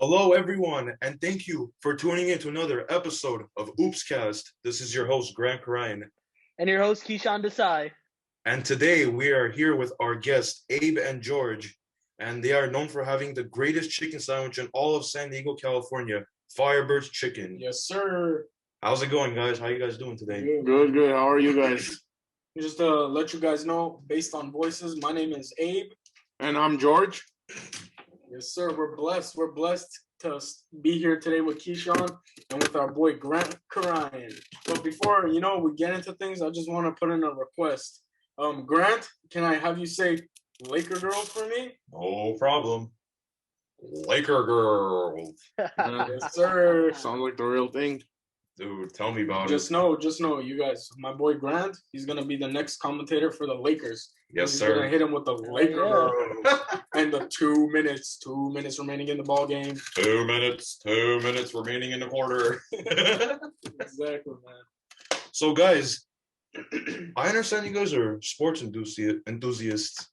Hello, everyone, and thank you for tuning in to another episode of Oopscast. This is your host, Grant Ryan, And your host, Kishan Desai. and today we are here with our guests, Abe and George, and they are known for having the greatest chicken sandwich in all of San Diego, California, Firebirds Chicken. Yes, sir. How's it going, guys? How you guys doing today? Good. Good. How are you guys? Just to let you guys know, based on voices, my name is Abe. And I'm George. Yes, sir. We're blessed. We're blessed to be here today with Keyshawn and with our boy Grant Ryan. But before we get into things, I just want to put in a request. Grant, can I have you say Laker girl for me? No problem. Laker girl. Yes, sir. Sounds like the real thing. Dude, tell me about Just know, you guys, my boy Grant, he's gonna be the next commentator for the Lakers. it. Yes, He's sir. gonna hit him with the Laker girl. And the 2 minutes remaining in the ball game. 2 minutes remaining in the quarter. Exactly, man. So, guys, I understand you guys are sports enthusiasts.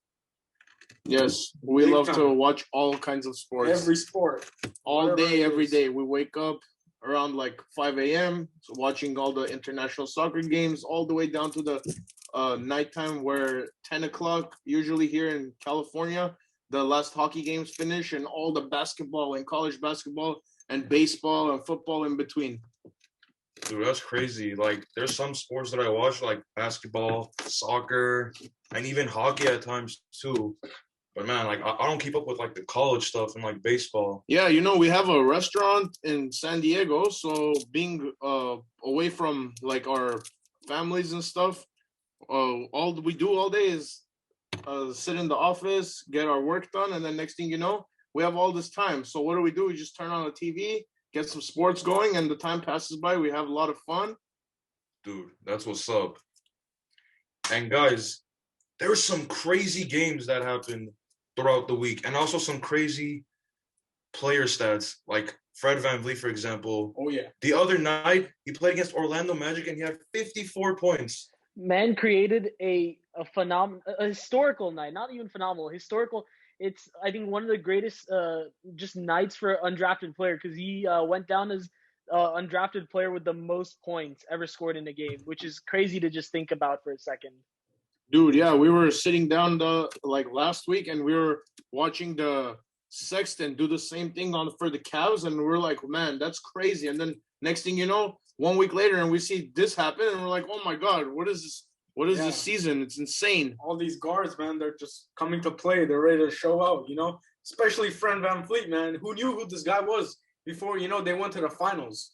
Yes, we Big love time. to watch all kinds of sports. Every sport. all whatever day, it every is. day. We wake up around like 5 a.m. watching all the international soccer games all the way down to the nighttime where 10 o'clock, usually here in California, the last hockey games finish and all the basketball and college basketball and baseball and football in between. Dude, that's crazy. Like, there's some sports that I watch, like basketball, soccer, and even hockey at times too. But man, like, I don't keep up with like the college stuff and like baseball. Yeah, we have a restaurant in San Diego, so being away from like our families and stuff, all we do all day is sit in the office, get our work done, and then next thing you know, we have all this time. So what do? We just turn on the TV, get some sports going, and the time passes by. We have a lot of fun. Dude, that's what's up. And guys, there were some crazy games that happened throughout the week, and also some crazy player stats, like Fred VanVleet, for example. Oh yeah. The other night, he played against Orlando Magic, and he had 54 points. Man created a historical night, not even phenomenal, historical. It's, I think, one of the greatest just nights for an undrafted player because he went down as undrafted player with the most points ever scored in a game, which is crazy to just think about for a second. Dude, yeah, we were sitting down last week, and we were watching the Sexton do the same thing for the Cavs, and we're like, man, that's crazy. And then next thing you know, 1 week later, and we see this happen, and we're like, oh my God, what is this? What is this season? It's insane. All these guards, man, they're just coming to play. They're ready to show out, Especially Fred VanVleet, man. Who knew who this guy was before, they went to the finals?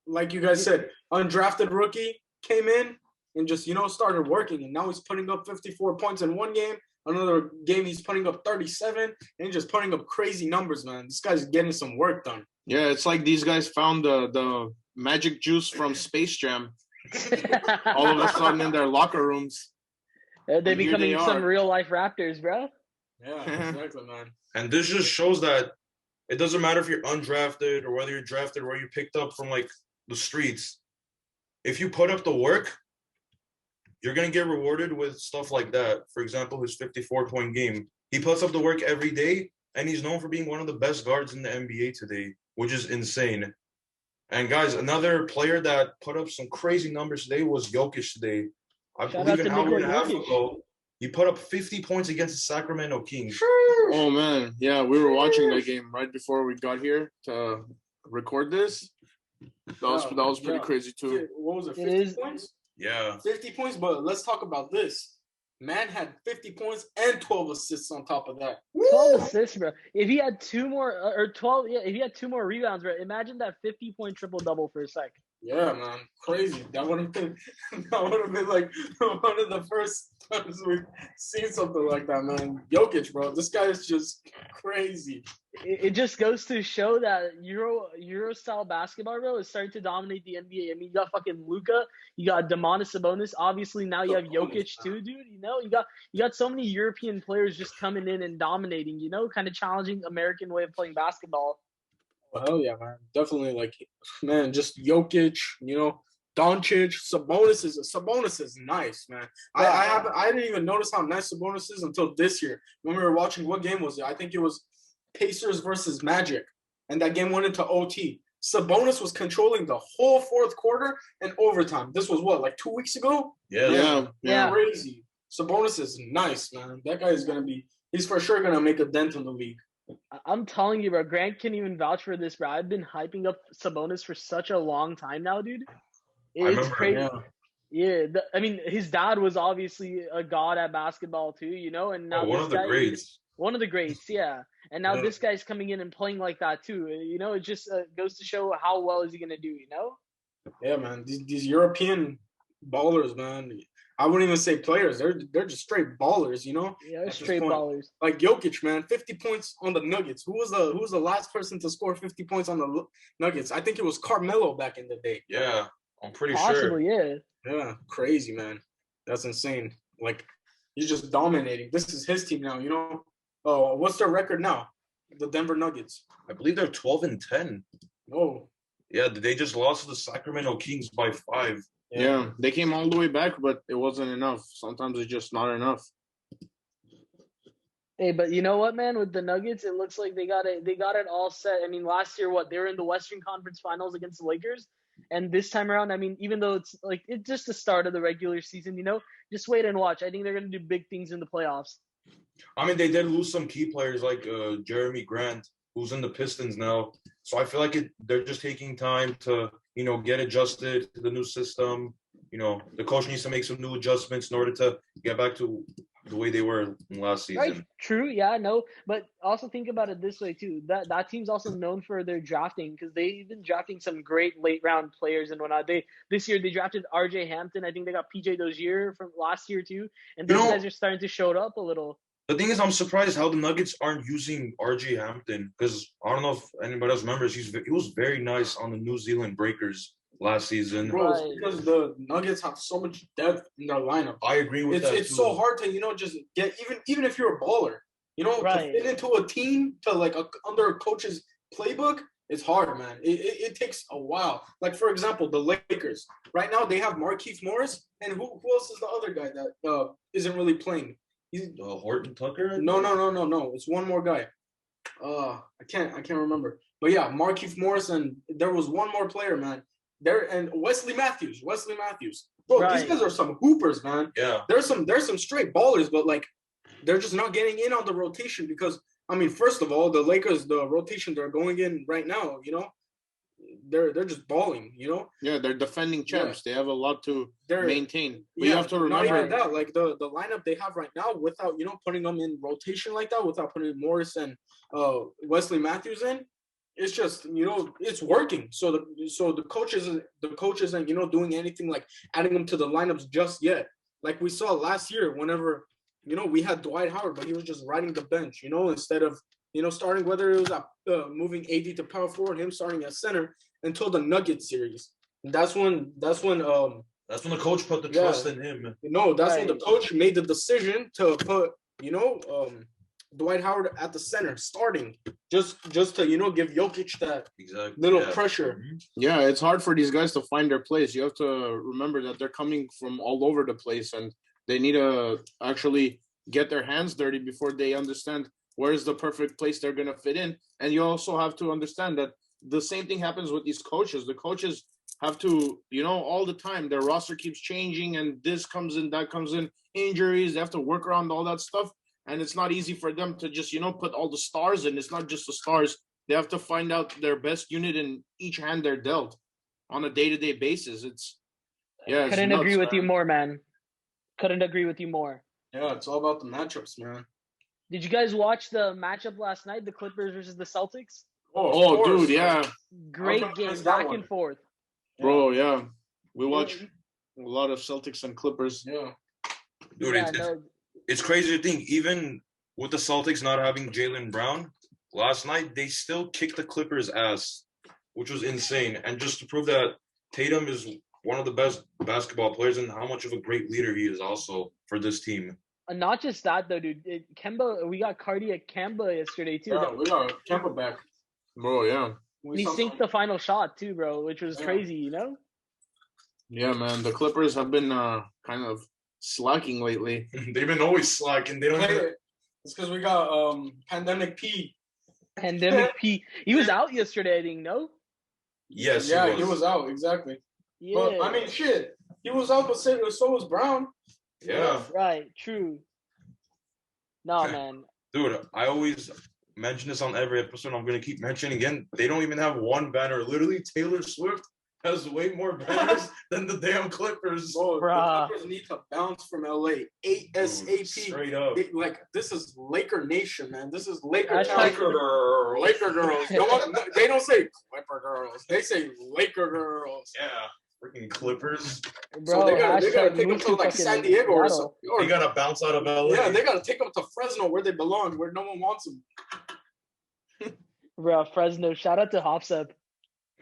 Like you guys said, undrafted rookie came in and just, started working. And now he's putting up 54 points in one game. Another game, he's putting up 37 and just putting up crazy numbers, man. This guy's getting some work done. Yeah, it's like these guys found the magic juice from Space Jam. All of a sudden in their locker rooms. They're And here becoming they some are. real life Raptors, bro. Yeah, exactly, man. And this just shows that it doesn't matter if you're undrafted or whether you're drafted or you picked up from like the streets. If you put up the work, you're going to get rewarded with stuff like that. For example, his 54-point game. He puts up the work every day, and he's known for being one of the best guards in the NBA today, which is insane. And guys, another player that put up some crazy numbers today was Jokic today. I Shout believe out an to hour and a Nikola half Jokic. ago, he put up 50 points against the Sacramento Kings. Oh man, yeah, we were watching that game right before we got here to record this. That was pretty crazy too. What was it, It 50 is- points? Yeah. 50 points, but let's talk about this. Man had 50 points and 12 assists on top of that. 12 assists, bro. If he had two more, or 12, yeah, if he had two more rebounds, bro, imagine that 50-point triple-double for a sec. Yeah, man, crazy. That would have been like one of the first times we've seen something like that, man. Jokic, bro, this guy is just crazy. It just goes to show that Euro style basketball, bro, is starting to dominate the NBA. I mean, you got fucking Luka, you got Domantas Sabonis. Obviously, now you have Jokic too, dude. You got so many European players just coming in and dominating. Kind of challenging American way of playing basketball. Well, hell yeah, man. Definitely, like, man, just Jokic, Doncic, Sabonis is nice, man. I didn't even notice how nice Sabonis is until this year when we were watching. What game was it? I think it was Pacers versus Magic, and that game went into OT. Sabonis was controlling the whole fourth quarter and overtime. This was what, like 2 weeks ago? Yeah. Crazy. Sabonis is nice, man. That guy is he's for sure gonna make a dent in the league. I'm telling you, bro. Grant can even vouch for this, bro. I've been hyping up Sabonis for such a long time now, dude. It's crazy. Yeah, I mean, his dad was obviously a god at basketball too, you know, and now one of the greats. One of the greats, yeah. And now this guy's coming in and playing like that too. You know, it just goes to show how well is he gonna do, you know? Yeah, man. These European ballers, man. I wouldn't even say players. They're just straight ballers, you know? Yeah, straight ballers. Like Jokic, man, 50 points on the Nuggets. Who was the last person to score 50 points on the Nuggets? I think it was Carmelo back in the day. Yeah, I'm pretty Possibly, sure. Yeah. Yeah, crazy, man. That's insane. Like, he's just dominating. This is his team now, you know? Oh, what's their record now? The Denver Nuggets. I believe they're 12-10. Oh. Yeah, they just lost to the Sacramento Kings by 5. Yeah, they came all the way back, but it wasn't enough. Sometimes it's just not enough. Hey, but you know what, man? With the Nuggets, it looks like they got it all set. I mean, last year, they were in the Western Conference Finals against the Lakers, and this time around, I mean, even though it's just the start of the regular season, you know, just wait and watch. I think they're gonna do big things in the playoffs. I mean, they did lose some key players like Jeremy Grant, who's in the Pistons now. So I feel like they're just taking time to, you know, get adjusted to the new system. You know, the coach needs to make some new adjustments in order to get back to the way they were last season. Right, true, yeah, no, but also think about it this way too. That team's also known for their drafting because they've been drafting some great late round players and whatnot. This year they drafted R.J. Hampton. I think they got P.J. Dozier from last year too, and those guys are starting to show up a little. The thing is, I'm surprised how the Nuggets aren't using R.J. Hampton because I don't know if anybody else remembers. He was very nice on the New Zealand Breakers last season. Bro, it's because the Nuggets have so much depth in their lineup. I agree with that. It's so hard to, you know, just get even if you're a baller, you know, to fit into a team to under a coach's playbook. It's hard, man. It takes a while. Like, for example, the Lakers right now they have Markieff Morris, and who else is the other guy that isn't really playing? He's Horton Tucker. No. It's one more guy. I can't remember. But yeah, Markieff Morris, and there was one more player, man. And Wesley Matthews. Bro, these guys are some hoopers, man. Yeah. There's some straight ballers, but like they're just not getting in on the rotation because I mean, first of all, the Lakers, the rotation they're going in right now, you know, they're just balling, you know. Yeah, they're defending champs. Yeah. They have a lot to maintain. But you have to not remember even that. Like the lineup they have right now, without putting them in rotation like that, without putting Morris and Wesley Matthews in, it's just it's working. So the coach isn't doing anything like adding them to the lineups just yet. Like we saw last year, whenever we had Dwight Howard, but he was just riding the bench, instead of starting, whether it was moving AD to power forward, him starting at center until the Nuggets series. That's when the coach put the trust in him. That's when the coach made the decision to put Dwight Howard at the center, starting just to give Jokic that little pressure. Yeah, it's hard for these guys to find their place. You have to remember that they're coming from all over the place, and they need to actually get their hands dirty before they understand where's the perfect place they're going to fit in. And you also have to understand that the same thing happens with these coaches. The coaches have to, all the time, their roster keeps changing, and this comes in, that comes in, injuries. They have to work around all that stuff. And it's not easy for them to just, put all the stars in. It's not just the stars. They have to find out their best unit in each hand they're dealt on a day-to-day basis. Couldn't agree with you more, man. Couldn't agree with you more. Yeah, it's all about the matchups, man. Did you guys watch the matchup last night, the Clippers versus the Celtics? Oh, dude, yeah. Great game, back and forth. Bro, yeah. We watched a lot of Celtics and Clippers. Yeah. Dude, it's crazy to think, even with the Celtics not having Jaylen Brown, last night they still kicked the Clippers' ass, which was insane. And just to prove that Tatum is one of the best basketball players and how much of a great leader he is also for this team. Not just that, though, dude. Kemba, we got Cardiac Kemba yesterday, too. Yeah, we got Kemba back. Bro, yeah. And he synced the final shot, too, bro, which was crazy, Yeah, man. The Clippers have been kind of slacking lately. They've been always slacking. They don't. It's because we got Pandemic P. Pandemic P. He was out yesterday, I think. No. Yes, Yeah, he was out, exactly. Yeah. But I mean, shit, he was out, but so was Brown. Yeah. Right. True. No, man. Dude, I always mention this on every episode. I'm gonna keep mentioning again. They don't even have one banner. Literally, Taylor Swift has way more banners than the damn Clippers. Bro, Bruh. the Clippers need to bounce from LA ASAP. Straight up. This is Laker Nation, man. This is Laker Hashtag- town. Laker girls. Laker girls. They don't say Clipper girls. They say Laker girls. Yeah, freaking Clippers. Bro, So they gotta hashtag take them move to like fucking San Diego or Seattle. something. They gotta bounce out of LA. Yeah, they gotta take them to Fresno where they belong, where no one wants them. Bro, Fresno. Shout out to Hopsep.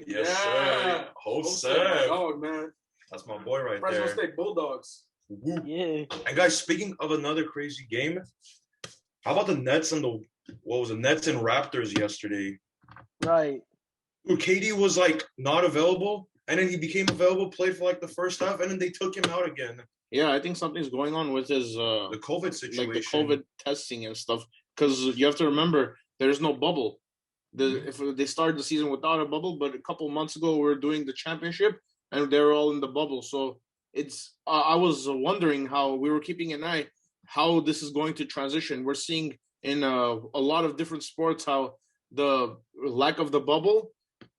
Yes, Yeah. sir. Host my Seb. dog, man. That's my boy right Fresno there. State Bulldogs. Woo. Yeah. And guys, speaking of another crazy game, how about the Nets and Nets and Raptors yesterday? Right. Dude, KD was like not available, and then he became available, played for like the first half, and then they took him out again. Yeah, I think something's going on with his The COVID situation. like the COVID testing and stuff. Because you have to remember, there's no bubble. If they started the season without a bubble, but a couple months ago we were doing the championship and they were all in the bubble. So it's I was wondering how we were keeping an eye how this is going to transition. We're seeing in a lot of different sports how the lack of the bubble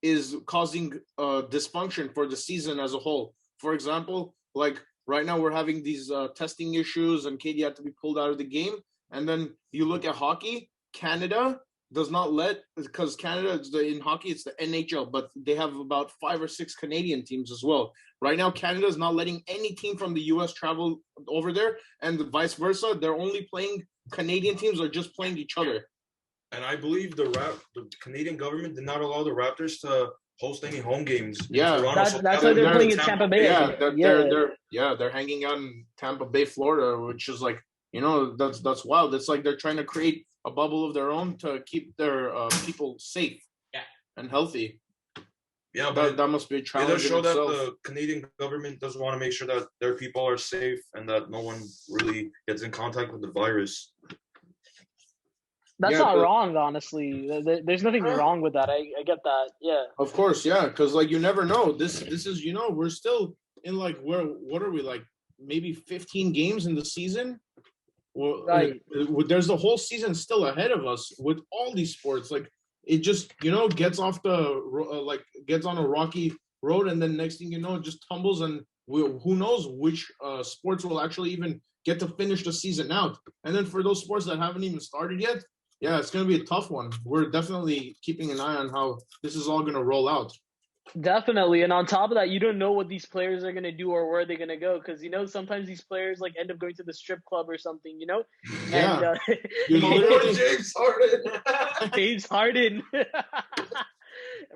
is causing dysfunction for the season as a whole. For example, like right now we're having these testing issues and KD had to be pulled out of the game. And then you look at hockey, Canada does not let, because Canada in hockey it's the NHL, but they have about 5 or 6 Canadian teams as well. Right now, Canada is not letting any team from the U.S. travel over there, and vice versa. They're only playing Canadian teams are just playing each other. And I believe the Canadian government did not allow the Raptors to host any home games. in Yeah. Toronto, That's why they're playing in Tampa Bay. They're hanging out in Tampa Bay, Florida, which is like, that's wild. It's like they're trying to create a bubble of their own to keep their people safe, and healthy. Yeah, but that must be a it challenge. does show in that itself. the Canadian government does want to make sure that their people are safe and that no one really gets in contact with the virus. That's Yeah, not but- wrong, honestly. There's nothing wrong with that. I get that. Yeah. Of course, yeah, because like you never know. This is we're still in like what are we like maybe 15 games in the season. Well, Right. There's the whole season still ahead of us with all these sports. Like it just gets off the gets on a rocky road, and then next thing you know, it just tumbles, and who knows which sports will actually even get to finish the season out. And then for those sports that haven't even started yet, yeah, it's gonna be a tough one. We're definitely keeping an eye on how this is all gonna roll out. Definitely. And on top of that, you don't know what these players are going to do or where they're going to go. Because, sometimes these players like end up going to the strip club or something, Yeah. And, You're literally- James Harden. James Harden.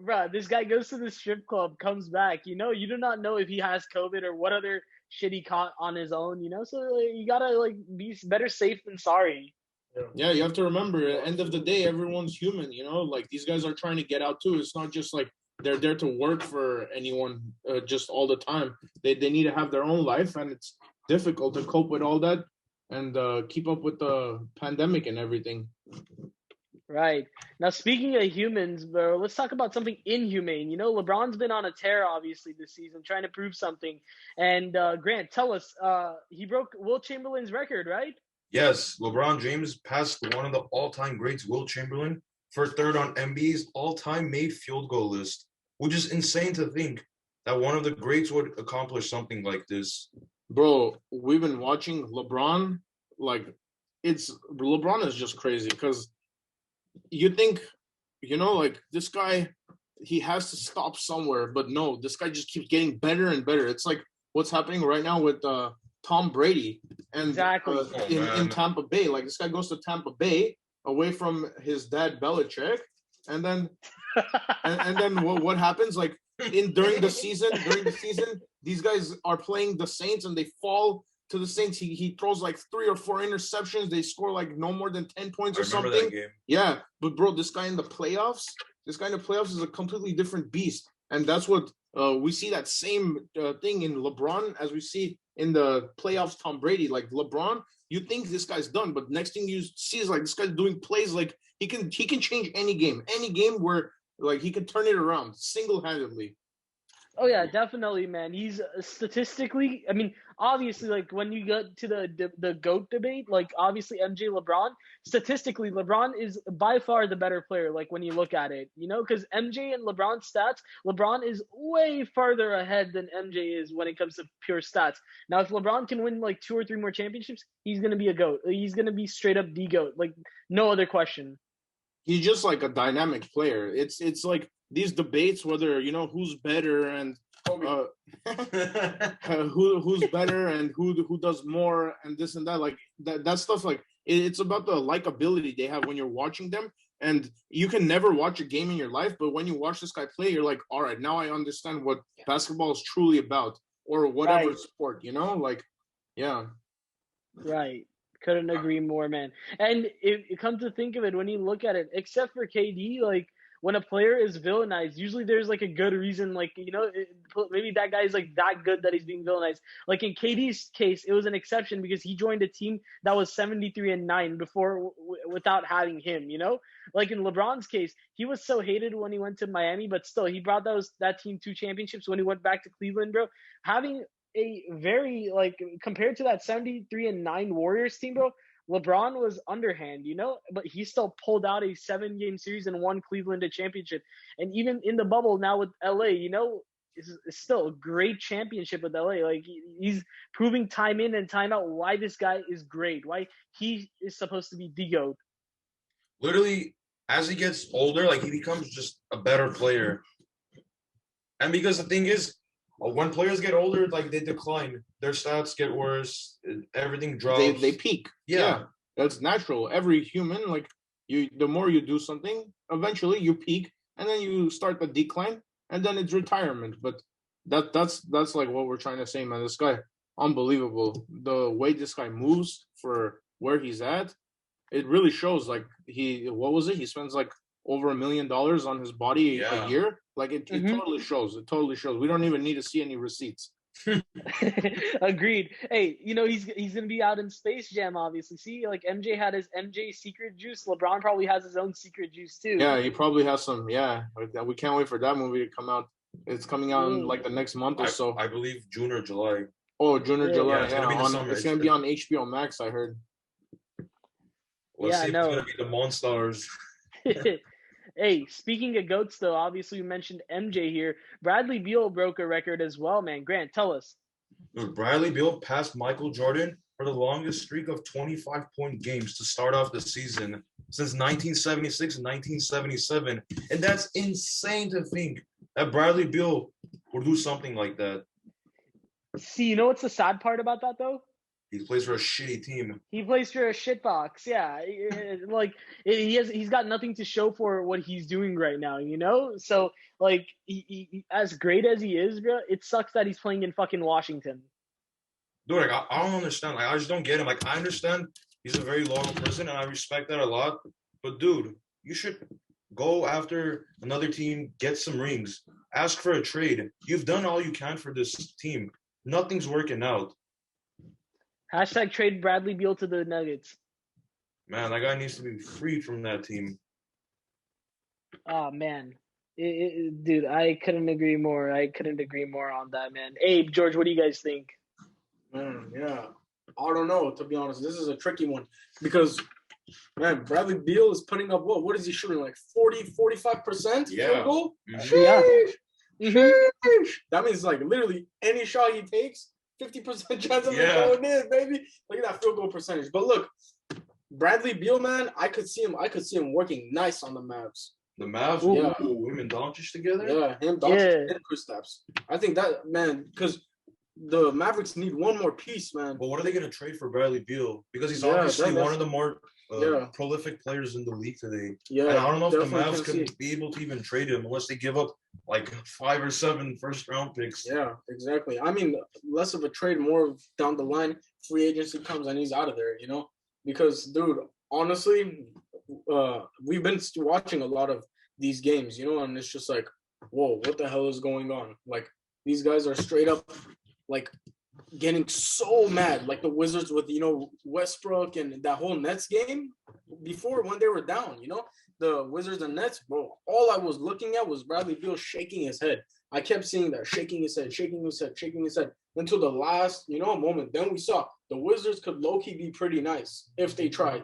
Bro, this guy goes to the strip club, comes back. You do not know if he has COVID or what other shit he caught on his own, So you got to be better safe than sorry. Yeah, you have to remember, at the end of the day, everyone's human, Like these guys are trying to get out too. It's not just like they're there to work for anyone just all the time. They need to have their own life, and it's difficult to cope with all that and keep up with the pandemic and everything. Right. Now, speaking of humans, bro, let's talk about something inhumane. LeBron's been on a tear, obviously, this season, trying to prove something. And Grant, tell us, he broke Wilt Chamberlain's record, right? Yes, LeBron James passed one of the all-time greats, Wilt Chamberlain, for third on NBA's all-time made field goal list, which is insane to think that one of the greats would accomplish something like this. Bro, we've been watching LeBron. LeBron is just crazy because you think, this guy, he has to stop somewhere, but no, this guy just keeps getting better and better. It's like what's happening right now with Tom Brady and Exactly. in Tampa Bay. Like this guy goes to Tampa Bay away from his dad Belichick, and then and then what happens? Like during the season, these guys are playing the Saints and they fall to the Saints. He throws like 3 or 4 interceptions. They score like no more than 10 points or something. That game. Yeah, but bro, this guy in the playoffs is a completely different beast, and that's what we see that same thing in LeBron as we see in the playoffs. Tom Brady, like LeBron, you think this guy's done, but next thing you see is like this guy's doing plays like he can change any game where like he can turn it around single-handedly. Oh yeah, definitely, man. He's statistically. I mean, obviously, like when you get to the GOAT debate, like obviously MJ, LeBron. Statistically, LeBron is by far the better player. Like when you look at it, because MJ and LeBron's stats, LeBron is way farther ahead than MJ is when it comes to pure stats. Now, if LeBron can win like 2 or 3 more championships, he's gonna be a GOAT. He's gonna be straight up the GOAT. Like no other question. He's just like a dynamic player. It's like these debates whether who's better and who's better and who does more and this and that, like that stuff, like it's about the likability they have when you're watching them. And you can never watch a game in your life, but when you watch this guy play, you're like, all right, now I understand what basketball is truly about, or whatever sport, like, yeah. Right. Couldn't agree more, man. And it comes to think of it, when you look at it, except for KD, like when a player is villainized, usually there's like a good reason, like, maybe that guy's like that good that he's being villainized. Like in KD's case, it was an exception because he joined a team that was 73-9 before without having him, Like in LeBron's case, he was so hated when he went to Miami, but still he brought that team 2 championships when he went back to Cleveland, bro. Having a very, like, compared to that 73-9 Warriors team, bro, LeBron was underhand, but he still pulled out a 7-game series and won Cleveland a championship. And even in the bubble now with LA, it's still a great championship with LA. Like he's proving time in and time out why this guy is great, why he is supposed to be the GOAT. Literally, as he gets older, like he becomes just a better player. And because the thing is, when players get older, like they decline, their stats get worse, everything drops. They peak. Yeah, that's natural. Every human, like the more you do something, eventually you peak, and then you start the decline, and then it's retirement. But that's like what we're trying to say, man. This guy, unbelievable. The way this guy moves for where he's at, it really shows. Like he spends like over $1 million on his body a year. Like it totally shows. It totally shows. We don't even need to see any receipts. Agreed. Hey, he's gonna be out in Space Jam, obviously. See, like MJ had his MJ secret juice. LeBron probably has his own secret juice too. Yeah, he probably has some. Yeah, we can't wait for that movie to come out. It's coming out in like the next month or so. I believe June or July. Oh, June or July. Yeah, it's gonna be on HBO Max, I heard. Let's see if it's gonna be the Monstars. Hey, speaking of GOATs, though, obviously we mentioned MJ here. Bradley Beal broke a record as well, man. Grant, tell us. Bradley Beal passed Michael Jordan for the longest streak of 25-point games to start off the season since 1976 and 1977. And that's insane to think that Bradley Beal would do something like that. See, what's the sad part about that, though? He plays for a shitty team. He plays for a shitbox, yeah. Like he's got nothing to show for what he's doing right now, So like, he, as great as he is, bro, it sucks that he's playing in fucking Washington. Dude, like, I don't understand. Like, I just don't get him. Like, I understand he's a very loyal person, and I respect that a lot. But dude, you should go after another team, get some rings, ask for a trade. You've done all you can for this team. Nothing's working out. Hashtag trade Bradley Beal to the Nuggets. Man, that guy needs to be freed from that team. Oh, man. Dude, I couldn't agree more. I couldn't agree more on that, man. Abe, George, what do you guys think? Man, yeah. I don't know, to be honest. This is a tricky one because, man, Bradley Beal is putting up what is he shooting, like 45% field goal? Mm-hmm. Sheesh. That means, like, literally any shot he takes, 50% chance of it going in, baby. Look at that field goal percentage. But look, Bradley Beal, man, I could see him working nice on the Mavs. The Mavs, him and Doncic together? Yeah, him, Doncic, and Kristaps. I think that, man, because the Mavericks need one more piece, man. But what are they going to trade for Bradley Beal? Because he's obviously one of the more prolific players in the league today. Yeah, and I don't know if the Mavs could be able to even trade him unless they give up like 5 or 7 first-round picks. Yeah, exactly. I mean, less of a trade, more down the line. Free agency comes and he's out of there, Because, dude, honestly, we've been watching a lot of these games, and it's just like, whoa, what the hell is going on? Like, these guys are straight up, like, getting so mad, like the Wizards with Westbrook and that whole Nets game before when they were down. The Wizards and Nets, bro. All I was looking at was Bradley Beal shaking his head. I kept seeing that, shaking his head, shaking his head, shaking his head until the last moment. Then we saw the Wizards could low key be pretty nice if they tried.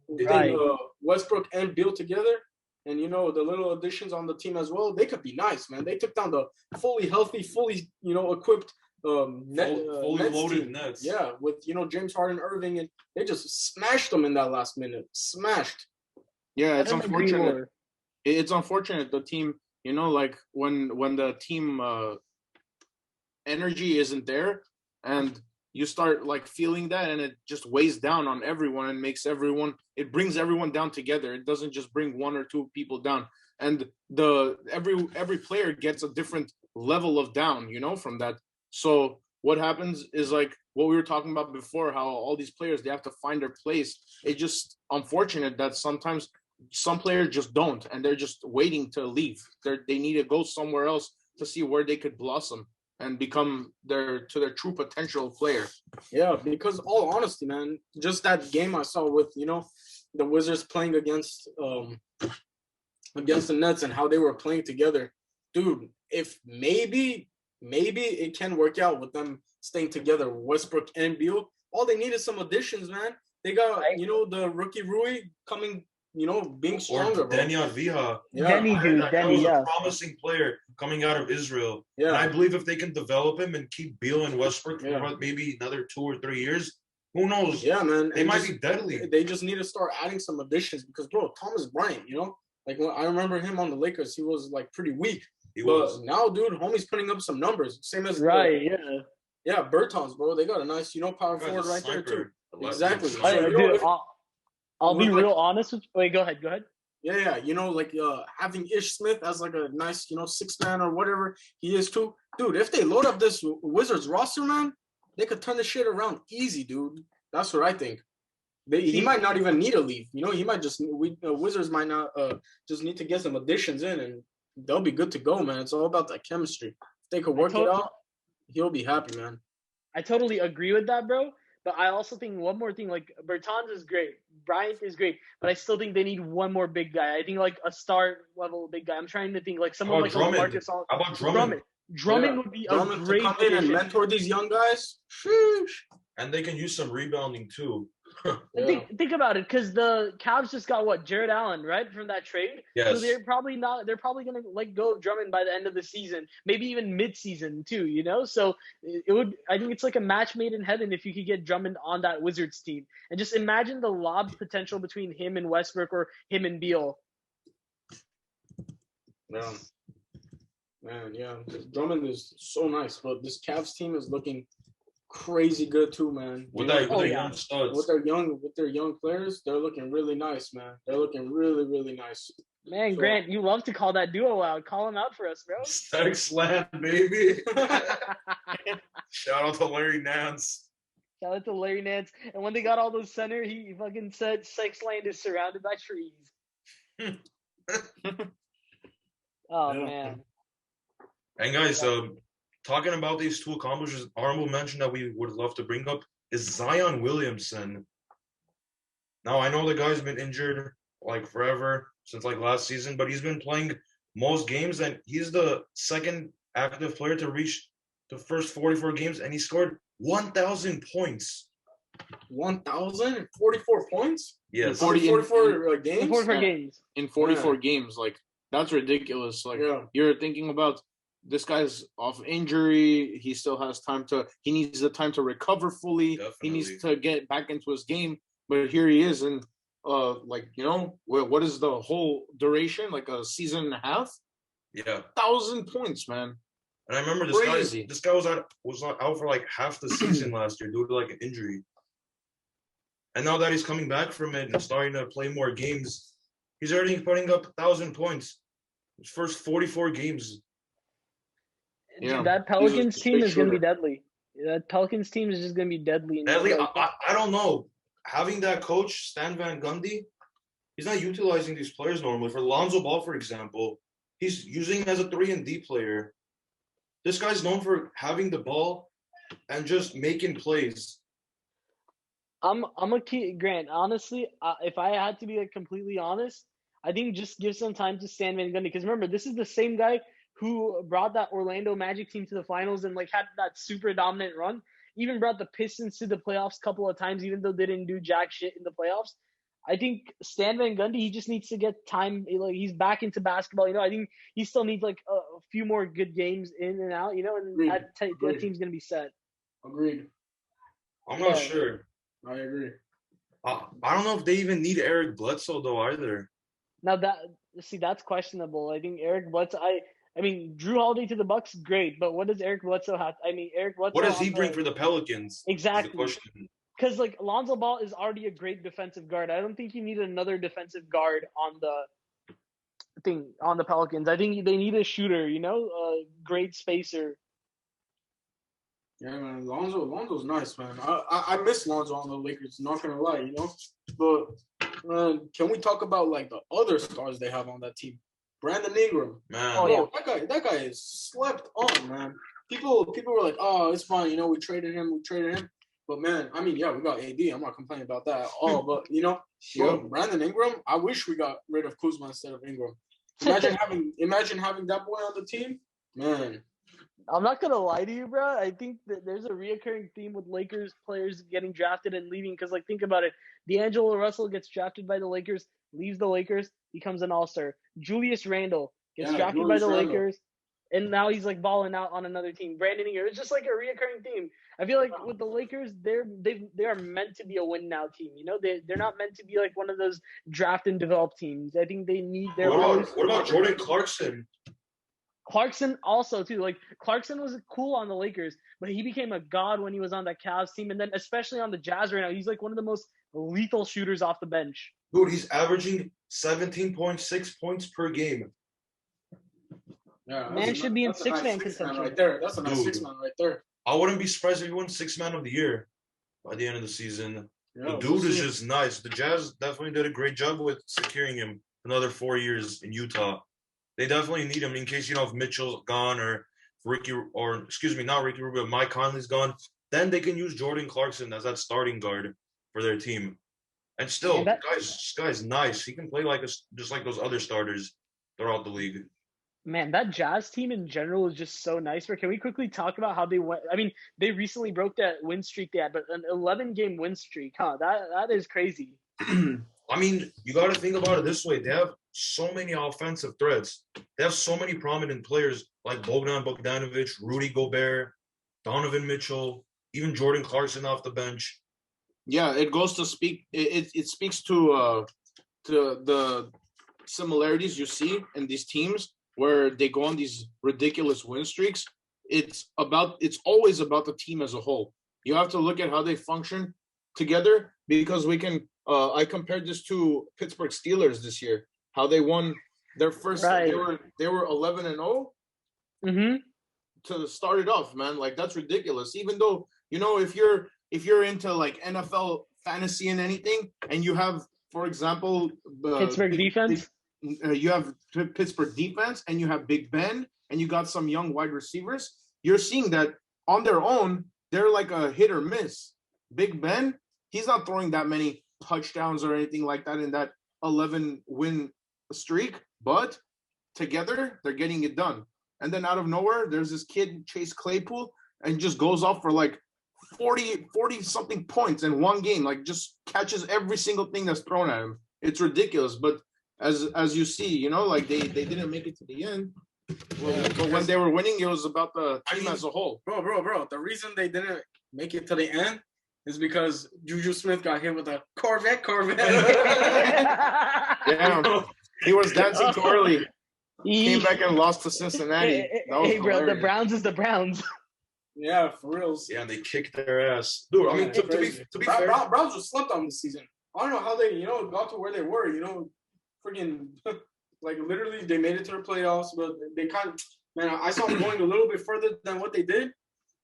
Right. Westbrook and Beal together. And the little additions on the team as well, they could be nice, man. They took down the fully healthy, fully equipped fully Nets loaded team. Nets. Yeah, with James Harden, Irving, and they just smashed them in that last minute. Smashed. Yeah, it's I don't agree unfortunate. more. It's unfortunate the team, like when the team energy isn't there, and you start like feeling that, and it just weighs down on everyone and it brings everyone down together. It doesn't just bring one or two people down, and every player gets a different level of down, from that. So what happens is like what we were talking about before, how all these players, they have to find their place. It's just unfortunate that sometimes some players just don't, and they're just waiting to leave. They need to go somewhere else to see where they could blossom and become their true potential player. Yeah, because all honesty, man, just that game I saw with the Wizards playing against the Nets and how they were playing together, dude. If maybe it can work out with them staying together, Westbrook and Beal. All they need is some additions, man. They got the rookie Rui coming, being stronger, or Denny Avila. Yeah. Denny, dude. That Denny, was yeah. a promising player coming out of Israel. Yeah. And I believe if they can develop him and keep Beal and Westbrook Yeah. for maybe another 2 or 3 years, who knows? Yeah, man. They might be deadly. They just need to start adding some additions because, bro, Thomas Bryant, like when I remember him on the Lakers, he was like pretty weak. But now, dude, homie's putting up some numbers. Same as Right, yeah, Bertans, bro. They got a nice, power Guy's forward a right there sniper. too. Exactly. So, dude, I'll be with, real honest with you. Wait, go ahead. Yeah, like having Ish Smith as like a nice, sixth man or whatever he is too. Dude, if they load up this Wizards roster, man, they could turn the shit around easy, dude. That's what I think. He might not even need to leave. He might just Wizards might not just need to get some additions in, and they'll be good to go, man. It's all about that chemistry. If they could work it out, he'll be happy, man. I totally agree with that, bro. But I also think one more thing, like Bertans is great, Bryant is great, but I still think they need one more big guy. I think like a star level big guy. I'm trying to think like someone like Marcus. How about Drummond? Drummond would be a great to come in and mentor these young guys. Sheesh. And they can use some rebounding too. Think about it, because the Cavs just got Jared Allen, right, from that trade. Yes. So they're probably gonna let go of Drummond by the end of the season, maybe even mid-season too. So it would. I think it's like a match made in heaven if you could get Drummond on that Wizards team, and just imagine the lob potential between him and Westbrook or him and Beal. Yeah. Man, yeah. Drummond is so nice, but this Cavs team is looking crazy good too, man. With their young studs. With their young players, they're looking really nice, man. They're looking really, really nice. Man, Grant, you love to call that duo out. Call him out for us, bro. Static Slam, baby. Shout out to Larry Nance. Shout out to Larry Nance. And when they got all those center, he fucking said Sexland is surrounded by trees. Oh, Yeah. man. And guys, talking about these two accomplishments, honorable mention that we would love to bring up is Zion Williamson. Now, I know the guy's been injured like forever since like last season, but he's been playing most games, and he's the second active player to reach the first 44 games, and he scored 1,000 points. 1,044 points? Yes. 44 games? 44 games. In 44 games, like that's ridiculous. Like you're thinking about this guy's off injury. He still has time he needs the time to recover fully. Definitely. He needs to get back into his game. But here he is, and what is the whole duration? Like a season and a half? Yeah. 1,000 points, man. And I remember this guy was out for like half the season last year due to like an injury. And now that he's coming back from it and starting to play more games, he's already putting up 1,000 points. His first 44 games. Yeah. That Pelicans team is going to be deadly. That Pelicans team is just going to be deadly. Deadly? I don't know. Having that coach, Stan Van Gundy, he's not utilizing these players normally. For Lonzo Ball, for example, he's using him as a 3-and-D player. This guy's known for having the ball and just making plays. I'm a key Grant. Honestly, if I had to be like completely honest, I think just give some time to Stan Van Gundy because remember this is the same guy who brought that Orlando Magic team to the finals and like had that super dominant run. Even brought the Pistons to the playoffs a couple of times, even though they didn't do jack shit in the playoffs. I think Stan Van Gundy, he just needs to get time. Like he's back into basketball. I think he still needs like a few more good games in and out. And that team's gonna be set. Agreed. I'm not sure. I agree. I don't know if they even need Eric Bledsoe though either. Now that's questionable. I think Eric Bledsoe. I mean, Drew Holiday to the Bucks, great, but what does Eric Bledsoe have? Eric Bledsoe. What does he bring for the Pelicans? Exactly. Because like Lonzo Ball is already a great defensive guard. I don't think you need another defensive guard on the Pelicans. I think they need a shooter. A great spacer. Yeah, man. Lonzo's nice, man. I miss Lonzo on the Lakers. Not gonna lie, But can we talk about like the other stars they have on that team? Brandon Ingram, man. Oh yeah, that guy is slept on, man. People were like, oh, it's fine, we traded him. But man, I mean, yeah, we got AD. I'm not complaining about that at all. But Brandon Ingram, I wish we got rid of Kuzma instead of Ingram. Imagine having that boy on the team, man. I'm not gonna lie to you, bro. I think that there's a reoccurring theme with Lakers players getting drafted and leaving. Because, like, think about it. D'Angelo Russell gets drafted by the Lakers, leaves the Lakers, becomes an All-Star. Julius Randle gets drafted by the Lakers, and now he's like balling out on another team. Brandon Ingram. It's just like a reoccurring theme. I feel like with the Lakers, they are meant to be a win now team. They're not meant to be like one of those draft and develop teams. I think they need their. What about Jordan Clarkson? Clarkson also too. Like Clarkson was cool on the Lakers, but he became a god when he was on that Cavs team, and then especially on the Jazz right now, he's like one of the most lethal shooters off the bench. Dude, he's averaging 17.6 points per game. Yeah, man should be in six-man contention right there. That's a nice six-man right there. I wouldn't be surprised if he won six-man of the year by the end of the season. Yeah, the dude is just nice. The Jazz definitely did a great job with securing him another 4 years in Utah. They definitely need him in case, if Mitchell's gone or not Ricky Rubio, Mike Conley's gone. Then they can use Jordan Clarkson as that starting guard for their team. And still, this guy's nice. He can play just like those other starters throughout the league. Man, that Jazz team in general is just so nice. Can we quickly talk about how they went? I mean, they recently broke that win streak they had, but an 11-game win streak, huh? That is crazy. I mean, you got to think about it this way. They have so many offensive threats. They have so many prominent players like Bogdan Bogdanovic, Rudy Gobert, Donovan Mitchell, even Jordan Clarkson off the bench. Yeah, it goes to speak. It speaks to the similarities you see in these teams where they go on these ridiculous win streaks. It's always about the team as a whole. You have to look at how they function together because we can. I compared this to Pittsburgh Steelers this year. How they won their first. Right. They were 11-0. Mm-hmm. To start it off, man, like that's ridiculous. Even though if you're into like NFL fantasy and anything, and you have, for example, Pittsburgh defense. You have Pittsburgh defense, and you have Big Ben, and you got some young wide receivers. You're seeing that on their own, they're like a hit or miss. Big Ben, he's not throwing that many touchdowns or anything like that in that 11-win streak, but together they're getting it done. And then out of nowhere, there's this kid, Chase Claypool, and just goes off for like 40 something points in one game, like just catches every single thing that's thrown at him. It's ridiculous. But as you see, like they didn't make it to the end. But when they were winning, it was about the team as a whole. Bro. The reason they didn't make it to the end is because Juju Smith got hit with a Corvette. Yeah, he was dancing too early. Came back and lost to Cincinnati. Hey, bro, the Browns is the Browns. Yeah, for real. Yeah, they kicked their ass. Dude, I mean, to be fair. Browns were slept on this season. I don't know how they, got to where they were, freaking, like, literally, they made it to the playoffs, but they I saw them going a little bit further than what they did.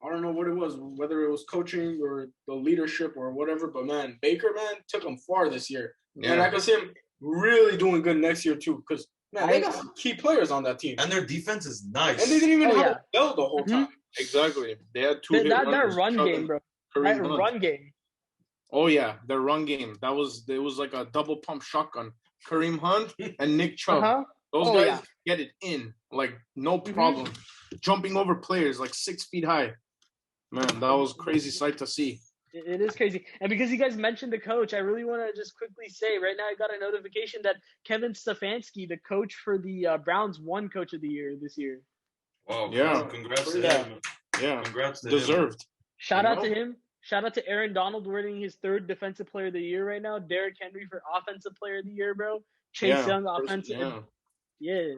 I don't know what it was, whether it was coaching or the leadership or whatever, but, man, Baker, took them far this year. Yeah. And I can see him really doing good next year, too, because, man, they got some key players on that team. And their defense is nice. And they didn't even have a bell the whole time. Exactly. They had two hit That runners, run Chubb game, and bro. Kareem That Hunt. run game. Oh yeah, the run game. It was like a double pump shotgun. Kareem Hunt and Nick Chubb. Uh-huh. Those Oh, guys yeah. get it in like no problem. Jumping over players like 6 feet high. Man, that was crazy sight to see. It is crazy. And because you guys mentioned the coach, I really want to just quickly say right now I got a notification that Kevin Stefanski, the coach for the Browns, won Coach of the Year this year. Wow. Yeah. Congrats to Yeah. him. Yeah, Congrats to him. deserved. Shout You out know? to him. Shout out to Aaron Donald winning his 3rd Defensive Player of the Year right now. Derrick Henry for Offensive Player of the Year, bro. Chase Young, Offensive. Yeah.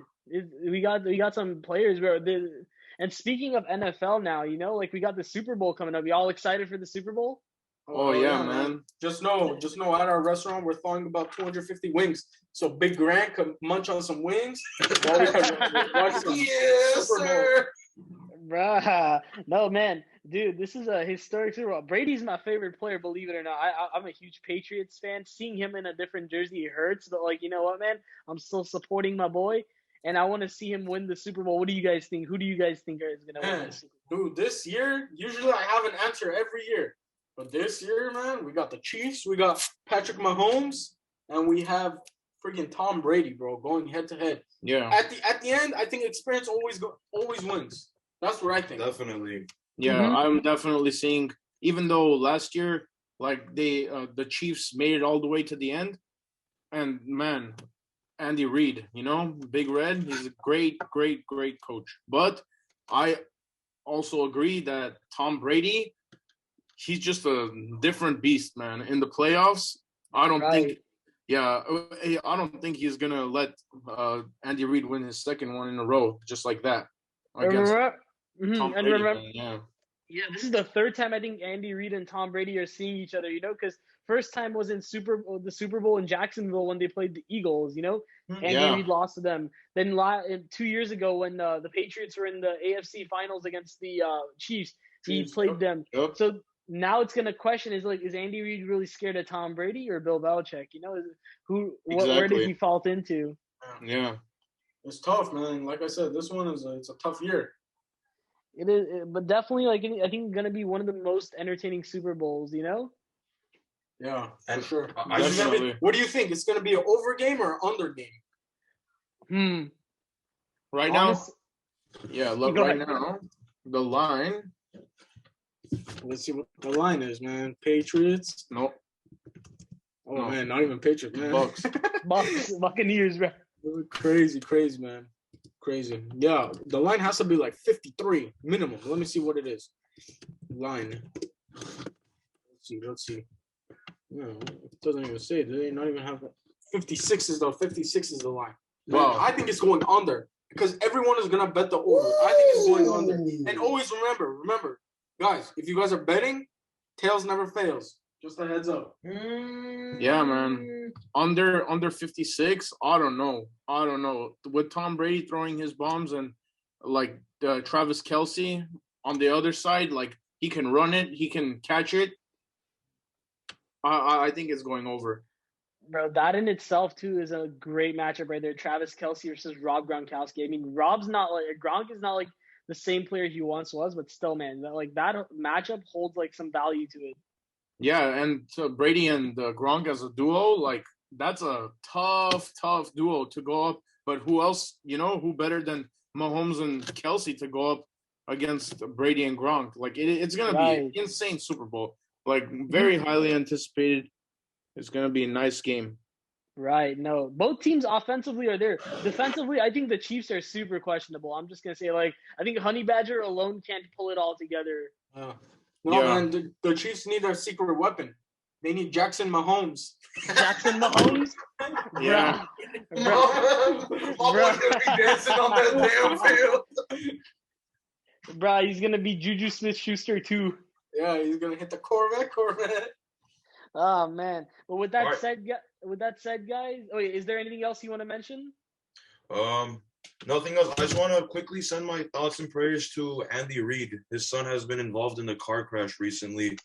We got some players, bro. And speaking of NFL now, you know, like we got the Super Bowl coming up. Y'all excited for the Super Bowl? Oh yeah, man. Just know, at our restaurant we're throwing about 250 wings. So Big Grant can munch on some wings while we can watch some Super Bowl. Bruh. No, man. Dude, this is a historic Super Bowl. Brady's my favorite player, believe it or not. I'm a huge Patriots fan. Seeing him in a different jersey hurts, but like, you know what, man? I'm still supporting my boy, and I want to see him win the Super Bowl. What do you guys think? Who do you guys think is going to win the Super Bowl? Dude, this year, usually I have an answer every year. But this year, man, we got the Chiefs, we got Patrick Mahomes, and we have freaking Tom Brady, bro, going head to head. Yeah. At the end, I think experience always wins. That's what I think. Definitely. Yeah, I'm definitely seeing. Even though last year, like the Chiefs made it all the way to the end, and man, Andy Reid, you know, Big Red, he's a great coach. But I also agree that Tom Brady, he's just a different beast, man. In the playoffs, I don't think he's gonna let Andy Reid win his second one in a row just like that. Against Tom Brady, yeah, this is the 3rd time I think Andy Reid and Tom Brady are seeing each other. You know, because first time was in the Super Bowl in Jacksonville when they played the Eagles. You know, Andy Reid lost to them. Then 2 years ago when the Patriots were in the AFC Finals against the Chiefs, he played them. Yep. So now it's gonna question is Andy Reid really scared of Tom Brady or Bill Belichick? You know, where did he fall into? Yeah, it's tough, man. Like I said, this one it's a tough year. It is, but definitely I think it's gonna be one of the most entertaining Super Bowls. You know? Yeah, and for sure. What do you think? It's gonna be an over game or an under game? Right now, look right now, the line. Let's see what the line is, man. Patriots. Nope. Oh no. Man, not even Patriots, man. Bucks, Buccaneers, bro. Crazy, man. Crazy. Yeah, the line has to be like 53 minimum. Let me see what it is. Line. Let's see. No, it doesn't even say. They not even have 56 is the line. Wow. I think it's going under because everyone is gonna bet the over. I think it's going under. And always remember, guys, if you guys are betting, tails never fails. Just a heads up. Yeah, man. Under 56, I don't know. With Tom Brady throwing his bombs and like Travis Kelce on the other side, like he can run it, he can catch it. I think it's going over. Bro, that in itself too is a great matchup right there. Travis Kelce versus Rob Gronkowski. I mean, Gronk is not like the same player he once was, but still, man, that matchup holds like some value to it. Yeah, and Brady and Gronk as a duo, like that's a tough duo to go up. But who else, who better than Mahomes and Kelce to go up against Brady and Gronk? Like it's gonna be an insane Super Bowl. Like very highly anticipated. It's gonna be a nice game. Right. No, both teams offensively are there. Defensively, I think the Chiefs are super questionable. I'm just gonna say, I think Honey Badger alone can't pull it all together. Man, the Chiefs need their secret weapon. They need Jackson Mahomes. Jackson Mahomes? Yeah. Mahomes gonna be dancing on that damn field. Bro, he's gonna be Juju Smith-Schuster too. Yeah, he's gonna hit the Corvette. Oh man! But with that said, guys, is there anything else you want to mention? Nothing else. I just want to quickly send my thoughts and prayers to Andy Reid. His son has been involved in a car crash recently,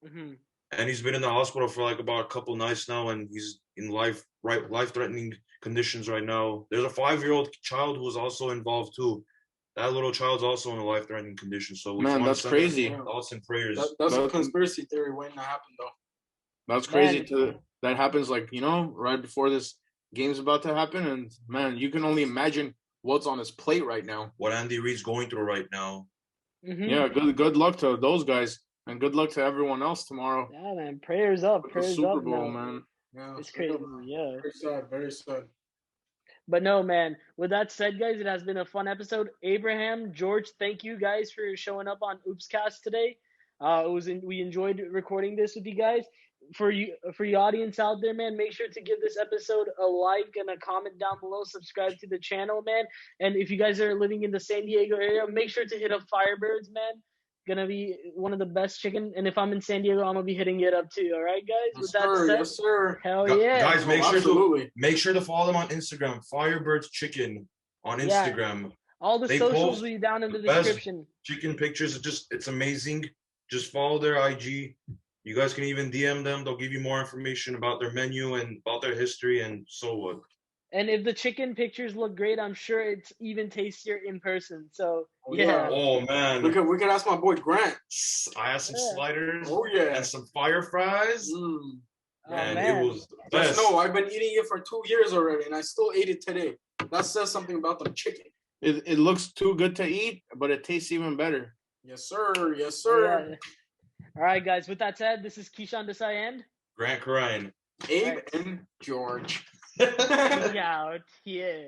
and he's been in the hospital for about a couple nights now, and he's in life-threatening conditions right now. There's a 5-year-old child who was also involved too. that little child's also in a life-threatening condition. So we Man, wanna that's send them crazy. thoughts and prayers. That's a That- conspiracy theory waiting to happen, though. That's crazy Man. that happens like, right before this game's about to happen. And man, you can only imagine what's on his plate right now. What Andy Reid's going through right now. Mhm. Yeah, good luck to those guys. And good luck to everyone else tomorrow. Yeah, man. Prayers up. With the Prayers Super up, Bowl, man. man. Yeah, It's crazy. Yeah. Very sad. Very sad. But no, man. With that said, guys, it has been a fun episode. Abraham, George, thank you guys for showing up on Oopscast today. We enjoyed recording this with you guys. For you audience out there, man, make sure to give this episode a like and a comment down below. Subscribe to the channel, man. And if you guys are living in the San Diego area, make sure to hit up Firebirds, man. Gonna be one of the best chicken. And if I'm in San Diego, I'm gonna be hitting it up too. All right, guys. Yes, With that sir. said, Yes, sir. hell yeah, Guys, make sure to Absolutely. follow them on Instagram. Firebirds Chicken on Yeah. Instagram. All the They socials post will be down in the the best description. Chicken pictures. It's amazing. Just follow their IG. You guys can even DM them. They'll give you more information about their menu and about their history and so what. And if the chicken pictures look great, I'm sure it's even tastier in person. So Oh, yeah. Oh man, We could ask my boy Grant. I had some Yeah. sliders Oh yeah. and some fire fries, Mm. Oh, and man. it was the Just best. know I've been eating it for 2 years already, and I still ate it today. That says something about the chicken. It looks too good to eat, but it tastes even better. Yes, sir. Yes, sir. Yeah. All right, guys. With that said, this is Kishan Desai and Grant Carine. Abe and George. out. Yeah.